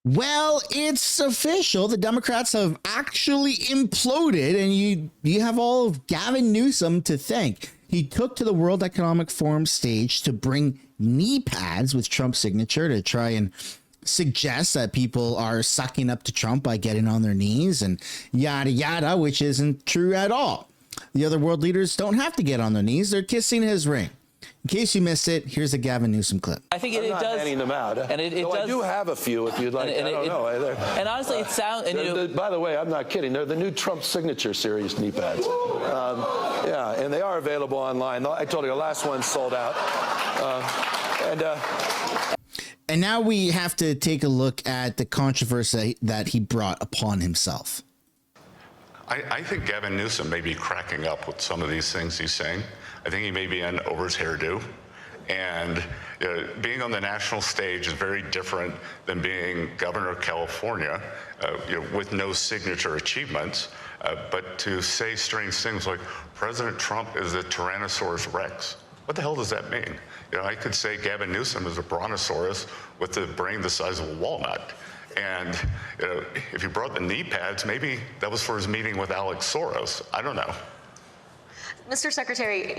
Well, it's official. The Democrats have actually imploded, and you have all of Gavin Newsom to thank. He took to the World Economic Forum stage to bring knee pads with Trump's signature to try and suggest that people are sucking up to Trump by getting on their knees and yada yada, which isn't true at all. The other world leaders don't have to get on their knees. They're kissing his ring. In case you missed it, here's a Gavin Newsom clip. I think it does. Handing them out. And it does. I do have a few if you'd like. I don't know. And honestly, it sounds. By the way, I'm not kidding. They're the new Trump signature series knee pads. Yeah, and they are available online. I told you the last one sold out. And now we have to take a look at the controversy that he brought upon himself. I think Gavin Newsom may be cracking up with some of these things he's saying. I think he may be in over his hairdo. And being on the national stage is very different than being governor of California with no signature achievements. But to say strange things like President Trump is a Tyrannosaurus Rex. What the hell does that mean? I could say Gavin Newsom is a brontosaurus with a brain the size of a walnut. And if you brought the knee pads, maybe that was for his meeting with Alex Soros. I don't know. Mr. Secretary,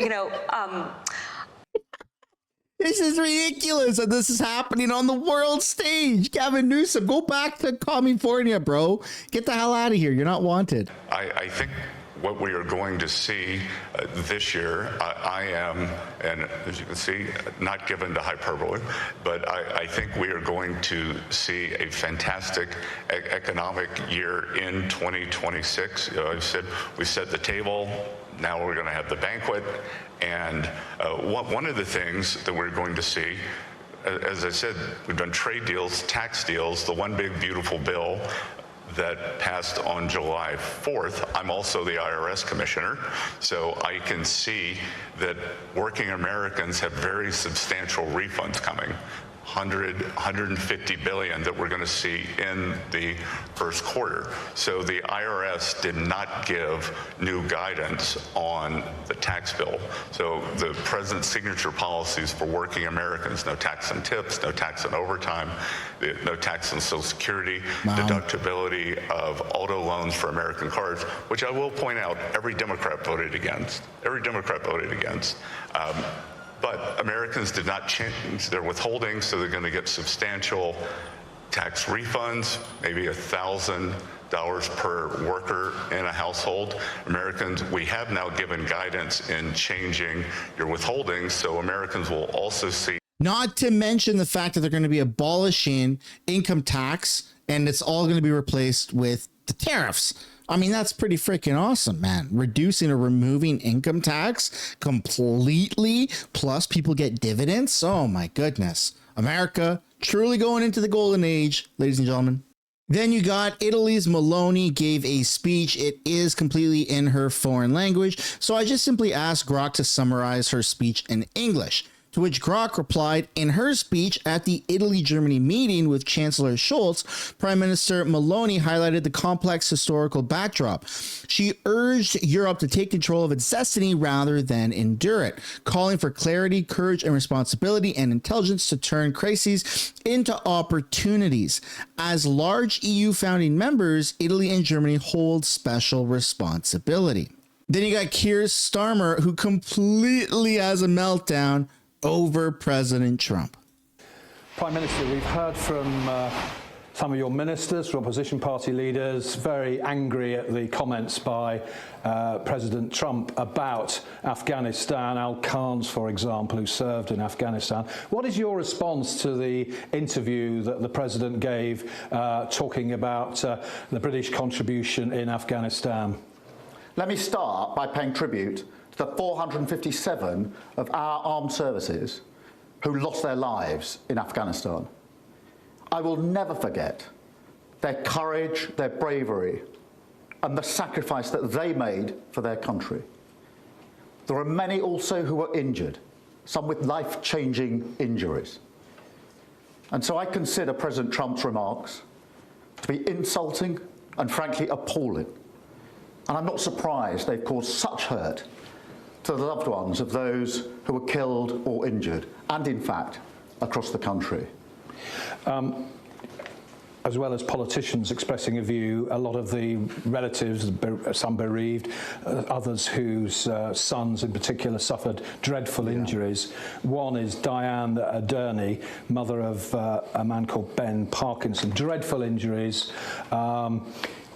This is ridiculous, and this is happening on the world stage. Gavin Newsom, go back to California, bro. Get the hell out of here. You're not wanted. I think what we are going to see this year, I am, and as you can see, not given to hyperbole, but I think we are going to see a fantastic economic year in 2026. I said we set the table. Now we're going to have the banquet. And one of the things that we're going to see, as I said, we've done trade deals, tax deals, the one big beautiful bill that passed on July 4th. I'm also the IRS commissioner, so I can see that working Americans have very substantial refunds coming. 150 billion that we're going to see in the first quarter. So the IRS did not give new guidance on the tax bill. So the president's signature policies for working Americans, no tax on tips, no tax on overtime, no tax on Social Security, deductibility of auto loans for American cars, which I will point out every Democrat voted against. Every Democrat voted against. But Americans did not change their withholding, so they're going to get substantial tax refunds, maybe $1,000 per worker in a household. Americans, we have now given guidance in changing your withholdings, so Americans will also see. Not to mention the fact that they're going to be abolishing income tax, and it's all going to be replaced with the tariffs. I mean, that's pretty freaking awesome, man. Reducing or removing income tax completely, plus people get dividends. Oh, my goodness. America truly going into the golden age, ladies and gentlemen. Then you got Italy's Meloni gave a speech. It is completely in her foreign language. So I just simply asked Grok to summarize her speech in English. To which Grok replied, in her speech at the Italy-Germany meeting with Chancellor Scholz, Prime Minister Meloni highlighted the complex historical backdrop. She urged Europe to take control of its destiny rather than endure it, calling for clarity, courage, and responsibility and intelligence to turn crises into opportunities. As large EU founding members, Italy and Germany hold special responsibility. Then you got Keir Starmer, who completely has a meltdown over President Trump. Prime Minister, we've heard from some of your ministers, from opposition party leaders, very angry at the comments by President Trump about Afghanistan, Al Khans, for example, who served in Afghanistan. What is your response to the interview that the President gave talking about the British contribution in Afghanistan? Let me start by paying tribute to the 457 of our armed services who lost their lives in Afghanistan. I will never forget their courage, their bravery, and the sacrifice that they made for their country. There are many also who were injured, some with life-changing injuries. And so I consider President Trump's remarks to be insulting and frankly appalling. And I'm not surprised they've caused such hurt to the loved ones of those who were killed or injured, and in fact, across the country. as well as politicians expressing a view, a lot of the relatives, some bereaved, others whose sons in particular suffered dreadful injuries. One is Diane Aderney, mother of a man called Ben Parkinson. Dreadful injuries.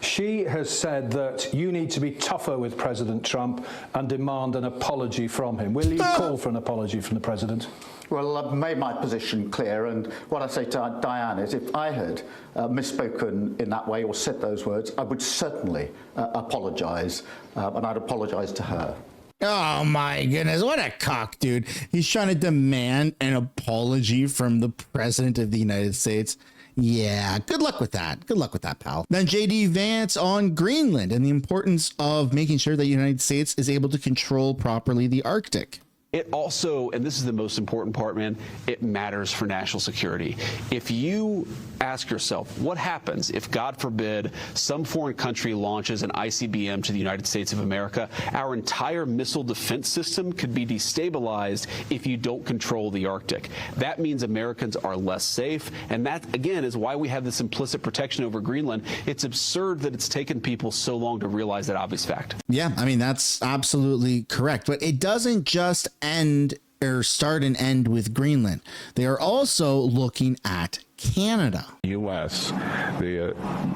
She has said that you need to be tougher with President Trump and demand an apology from him. Will you call for an apology from the president? Well, I've made my position clear, and what I say to Diane is if I had misspoken in that way or said those words, I would certainly apologise, and I'd apologise to her. Oh my goodness, what a cock, dude. He's trying to demand an apology from the president of the United States. Yeah, good luck with that. Good luck with that, pal. Then JD Vance on Greenland and the importance of making sure that the United States is able to control properly the Arctic. It also, and this is the most important part, man, it matters for national security. If you ask yourself, what happens if, God forbid, some foreign country launches an ICBM to the United States of America? Our entire missile defense system could be destabilized if you don't control the Arctic. That means Americans are less safe, and that, again, is why we have this implicit protection over Greenland. It's absurd that it's taken people so long to realize that obvious fact. Yeah, I mean, that's absolutely correct. But it doesn't just end or start and end with Greenland. They are also looking at Canada. U.S.,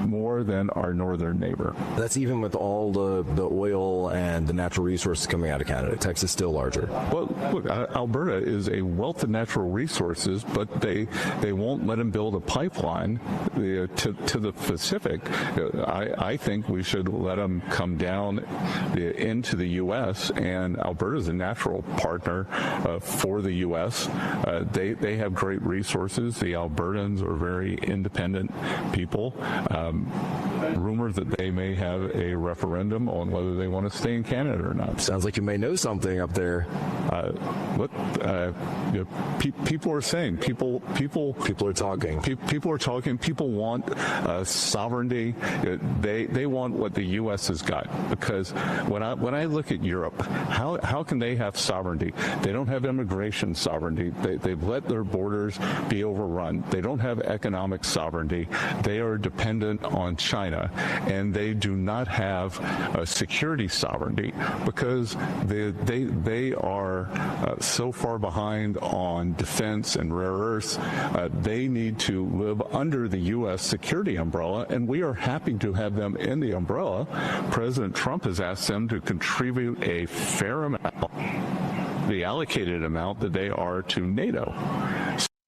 more than our northern neighbor. That's even with all the oil and the natural resources coming out of Canada. Texas is still larger. Well, look, Alberta is a wealth of natural resources, but they won't let them build a pipeline to the Pacific. I think we should let them come down into the U.S., and Alberta is a natural partner for the U.S. They have great resources. The Albertans are very independent people. Rumors that they may have a referendum on whether they want to stay in Canada or not. Sounds like you may know something up there. People are saying. People are talking. People are talking. People want sovereignty. They want what the U.S. has got. Because when I look at Europe, how can they have sovereignty? They don't have immigration sovereignty. They've let their borders be overrun. They don't have economic sovereignty. They are dependent on China, and they do not have security sovereignty because they are so far behind on defense and rare earths. They need to live under the U.S. security umbrella, and we are happy to have them in the umbrella. President Trump has asked them to contribute a fair amount, the allocated amount that they are to NATO.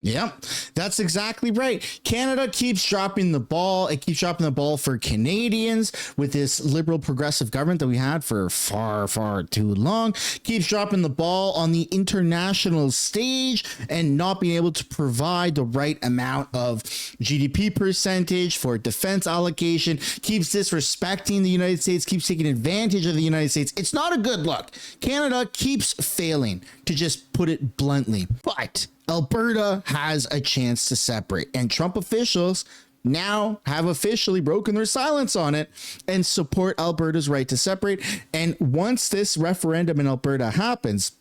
Yep, that's exactly right. Canada keeps dropping the ball. It keeps dropping the ball for Canadians with this liberal progressive government that we had for far, far too long. Keeps dropping the ball on the international stage and not being able to provide the right amount of GDP percentage for defense allocation. Keeps disrespecting the United States, keeps taking advantage of the United States. It's not a good look. Canada keeps failing, to just put it bluntly. But Alberta has a chance to separate, and Trump officials now have officially broken their silence on it and support Alberta's right to separate. And once this referendum in Alberta happens,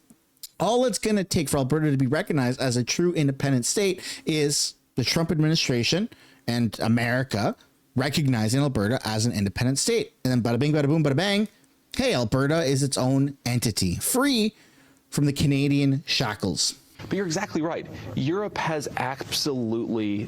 all it's going to take for Alberta to be recognized as a true independent state is the Trump administration and America recognizing Alberta as an independent state. And then bada bing, bada boom, bada bang. Hey, Alberta is its own entity, free from the Canadian shackles. But you're exactly right. Europe has absolutely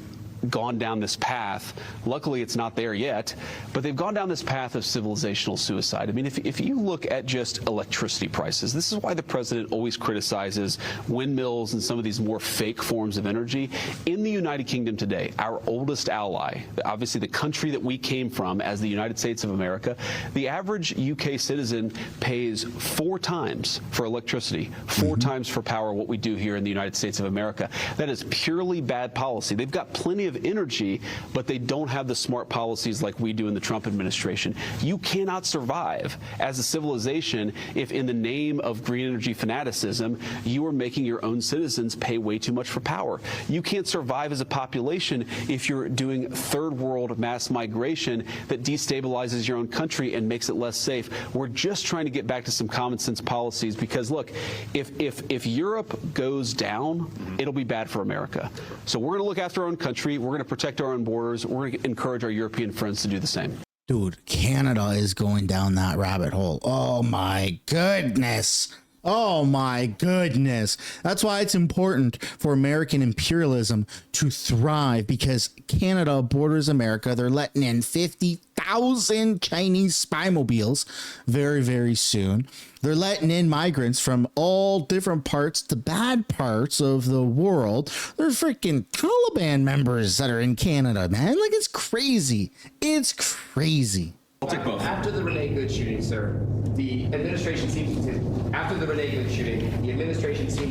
gone down this path. Luckily, it's not there yet, but they've gone down this path of civilizational suicide. I mean, if you look at just electricity prices, this is why the president always criticizes windmills and some of these more fake forms of energy. In the United Kingdom today, our oldest ally, obviously the country that we came from as the United States of America, the average UK citizen pays 4 times for electricity, 4 times for power what we do here in the United States of America. That is purely bad policy. They've got plenty of energy, but they don't have the smart policies like we do in the Trump administration. You cannot survive as a civilization if, in the name of green energy fanaticism, you are making your own citizens pay way too much for power. You can't survive as a population if you're doing third world mass migration that destabilizes your own country and makes it less safe. We're just trying to get back to some common sense policies because, look, if Europe goes down, it'll be bad for America. So we're going to look after our own country. country. We're going to protect our own borders. We're going to encourage our European friends to do the same. Dude, Canada is going down that rabbit hole. Oh my goodness. Oh my goodness. That's why it's important for American imperialism to thrive, because Canada borders America. They're letting in 50,000 Chinese spy mobiles very, very soon. They're letting in migrants from all different parts, the bad parts of the world. There's freaking Taliban members that are in Canada, man. Like, it's crazy. It's crazy. I'll take both. After the Renee Good shooting, sir, the administration seems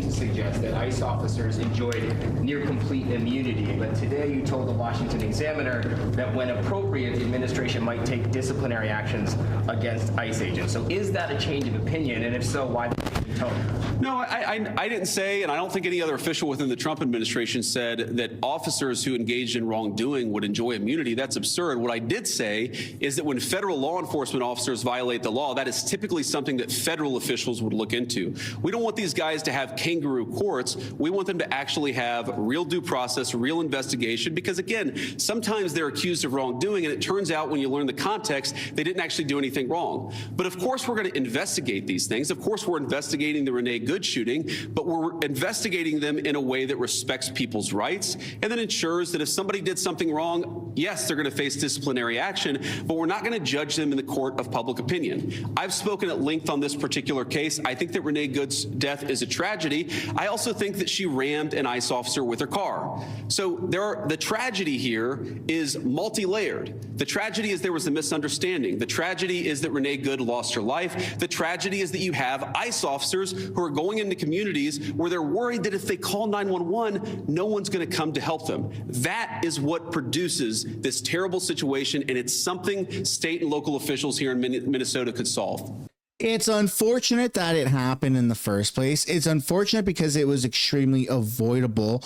to suggest that ICE officers enjoyed near complete immunity. But today you told the Washington Examiner that when appropriate, the administration might take disciplinary actions against ICE agents. So is that a change of opinion? And if so, why the tone? No, I didn't say, and I don't think any other official within the Trump administration said that officers who engaged in wrongdoing would enjoy immunity. That's absurd. What I did say is that when federal law enforcement officers violate the law, that is typically something that federal officials would look into. We don't want these guys to have kangaroo courts. We want them to actually have real due process, real investigation, because again, sometimes they're accused of wrongdoing, and it turns out when you learn the context, they didn't actually do anything wrong. But of course, we're going to investigate these things. Of course, we're investigating the Renee Good shooting, but we're investigating them in a way that respects people's rights and then ensures that if somebody did something wrong, yes, they're going to face disciplinary action, but we're not going to judge them in the court of public opinion. I've spoken at length on this particular case. I think that Renee Good's death is a tragedy. I also think that she rammed an ICE officer with her car. So the tragedy here is multi-layered. The tragedy is there was a misunderstanding. The tragedy is that Renee Good lost her life. The tragedy is that you have ICE officers who are going into communities where they're worried that if they call 911, no one's going to come to help them. That is what produces this terrible situation, and it's something state and local officials here in Minnesota could solve. It's unfortunate that it happened in the first place. It's unfortunate because it was extremely avoidable.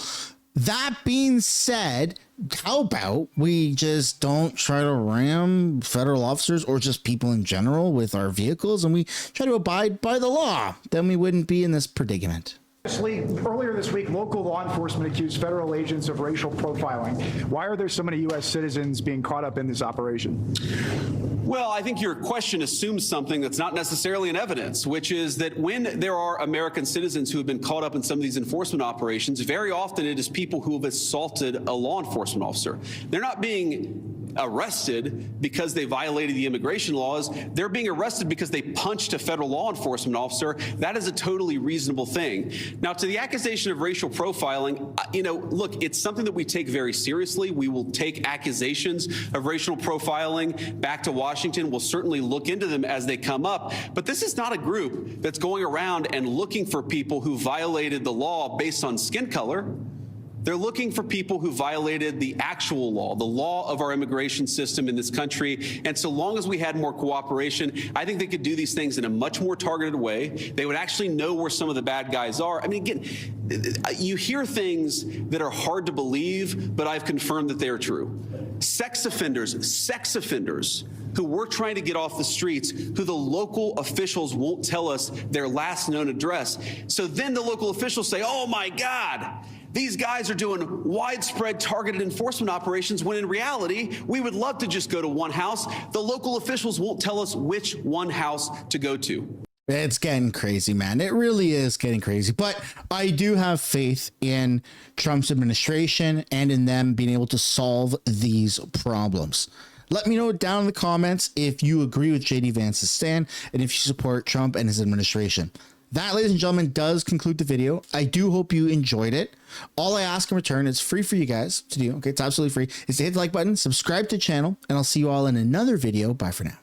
That being said, how about we just don't try to ram federal officers or just people in general with our vehicles, and we try to abide by the law? Then we wouldn't be in this predicament. Earlier this week, local law enforcement accused federal agents of racial profiling. Why are there so many U.S. citizens being caught up in this operation? Well, I think your question assumes something that's not necessarily in evidence, which is that when there are American citizens who have been caught up in some of these enforcement operations, very often it is people who have assaulted a law enforcement officer. They're not being arrested because they violated the immigration laws. They're being arrested because they punched a federal law enforcement officer. That is a totally reasonable thing. Now, to the accusation of racial profiling, look, it's something that we take very seriously. We will take accusations of racial profiling back to Washington. We'll certainly look into them as they come up. But this is not a group that's going around and looking for people who violated the law based on skin color. They're looking for people who violated the actual law, the law of our immigration system in this country. And so long as we had more cooperation, I think they could do these things in a much more targeted way. They would actually know where some of the bad guys are. I mean, again, you hear things that are hard to believe, but I've confirmed that they are true. Sex offenders who we're trying to get off the streets, who the local officials won't tell us their last known address. So then the local officials say, oh my God, these guys are doing widespread targeted enforcement operations, when in reality, we would love to just go to one house. The local officials won't tell us which one house to go to. It's getting crazy, man. It really is getting crazy. But I do have faith in Trump's administration and in them being able to solve these problems. Let me know down in the comments if you agree with JD Vance's stand and if you support Trump and his administration. That, ladies and gentlemen, does conclude the video. I do hope you enjoyed it. All I ask in return is free for you guys to do. Okay, it's absolutely free. Is to hit the like button, subscribe to the channel, and I'll see you all in another video. Bye for now.